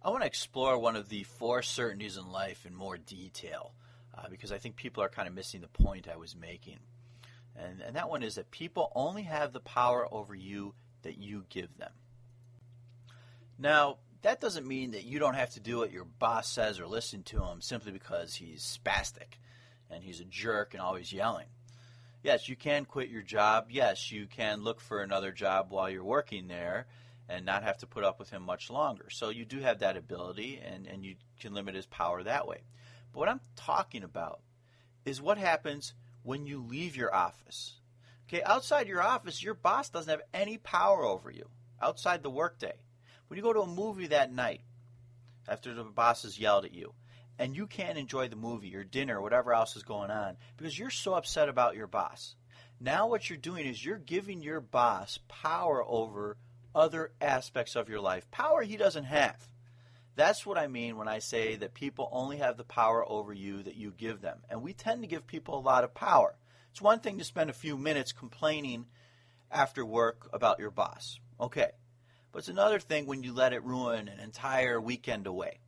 I want to explore one of the four certainties in life in more detail because I think people are kind of missing the point I was making. And that one is that people only have the power over you that you give them. Now, that doesn't mean that you don't have to do what your boss says or listen to him simply because he's spastic and he's a jerk and always yelling. Yes, you can quit your job. Yes, you can look for another job while you're working there and not have to put up with him much longer. So you do have that ability, and you can limit his power that way. But what I'm talking about is what happens when you leave your office. Okay, outside your office, your boss doesn't have any power over you outside the workday. When you go to a movie that night after the boss has yelled at you, and you can't enjoy the movie or dinner or whatever else is going on because you're so upset about your boss. Now what you're doing is you're giving your boss power over other aspects of your life, power he doesn't have. That's what I mean when I say that people only have the power over you that you give them. And we tend to give people a lot of power. It's one thing to spend a few minutes complaining after work about your boss. Okay. But it's another thing when you let it ruin an entire weekend away.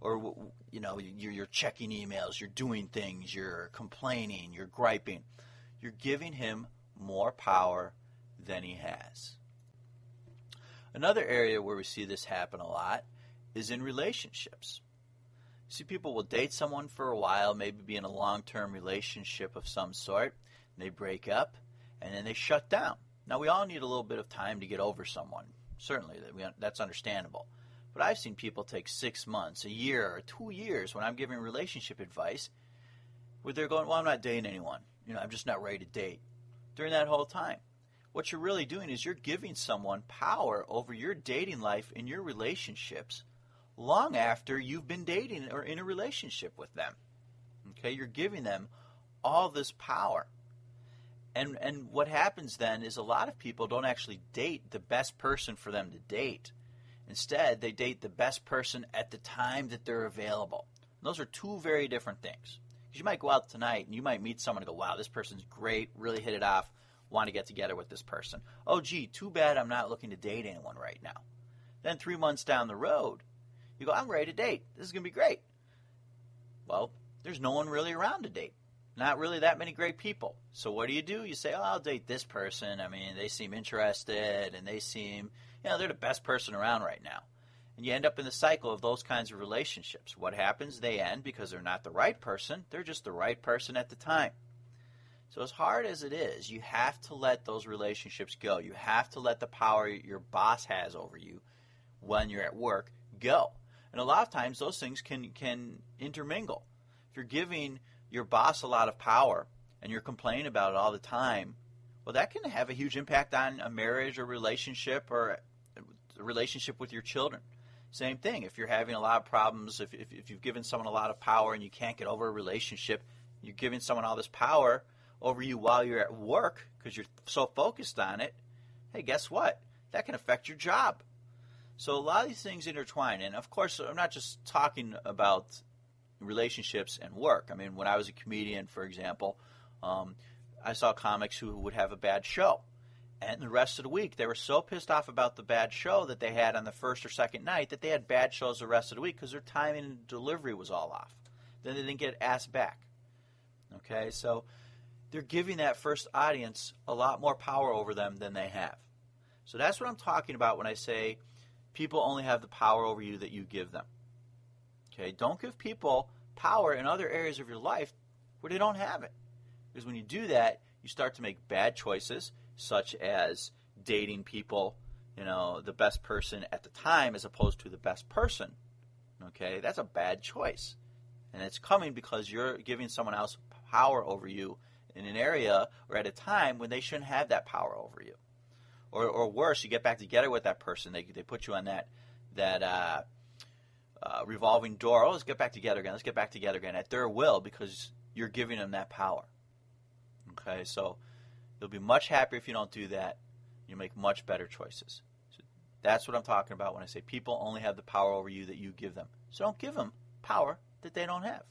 Or, you know, you're checking emails, you're doing things, you're complaining, you're griping. You're giving him more power than he has. Another area where we see this happen a lot is in relationships. See, people will date someone for a while, maybe be in a long-term relationship of some sort, and they break up, and then they shut down. Now, we all need a little bit of time to get over someone. Certainly, that's understandable. But I've seen people take 6 months, a year, or 2 years when I'm giving relationship advice where they're going, well, I'm not dating anyone. I'm just not ready to date. During that whole time, what you're really doing is you're giving someone power over your dating life and your relationships long after you've been dating or in a relationship with them. Okay, you're giving them all this power. And what happens then is a lot of people don't actually date the best person for them to date. Instead, they date the best person at the time that they're available. And those are two very different things. Because you might go out tonight and you might meet someone and go, wow, this person's great, really hit it off, want to get together with this person. Oh, gee, too bad I'm not looking to date anyone right now. Then 3 months down the road, you go, I'm ready to date. This is going to be great. Well, there's no one really around to date. Not really that many great people. So what do? You say, oh, I'll date this person. I mean, they seem interested and they seem, they're the best person around right now. And you end up in the cycle of those kinds of relationships. What happens? They end because they're not the right person. They're just the right person at the time. So as hard as it is, you have to let those relationships go. You have to let the power your boss has over you when you're at work go. And a lot of times those things can intermingle. If you're giving your boss a lot of power and you're complaining about it all the time, well, that can have a huge impact on a marriage or relationship or a relationship with your children. Same thing. If you're having a lot of problems, if you've given someone a lot of power and you can't get over a relationship, you're giving someone all this power over you while you're at work because you're so focused on it, hey, guess what? That can affect your job. So a lot of these things intertwine. And, of course, I'm not just talking about relationships and work. I mean, when I was a comedian, for example, I saw comics who would have a bad show. And the rest of the week, they were so pissed off about the bad show that they had on the first or second night that they had bad shows the rest of the week because their timing and delivery was all off. Then they didn't get asked back. Okay, so they're giving that first audience a lot more power over them than they have. So that's what I'm talking about when I say people only have the power over you that you give them. Okay, don't give people power in other areas of your life where they don't have it. Because when you do that, you start to make bad choices, such as dating people, the best person at the time as opposed to the best person. Okay, that's a bad choice. And it's coming because you're giving someone else power over you in an area or at a time when they shouldn't have that power over you. Or worse, you get back together with that person. They put you on that revolving door. Oh, let's get back together again. Let's get back together again at their will because you're giving them that power. Okay, so you'll be much happier if you don't do that. You'll make much better choices. So that's what I'm talking about when I say people only have the power over you that you give them. So don't give them power that they don't have.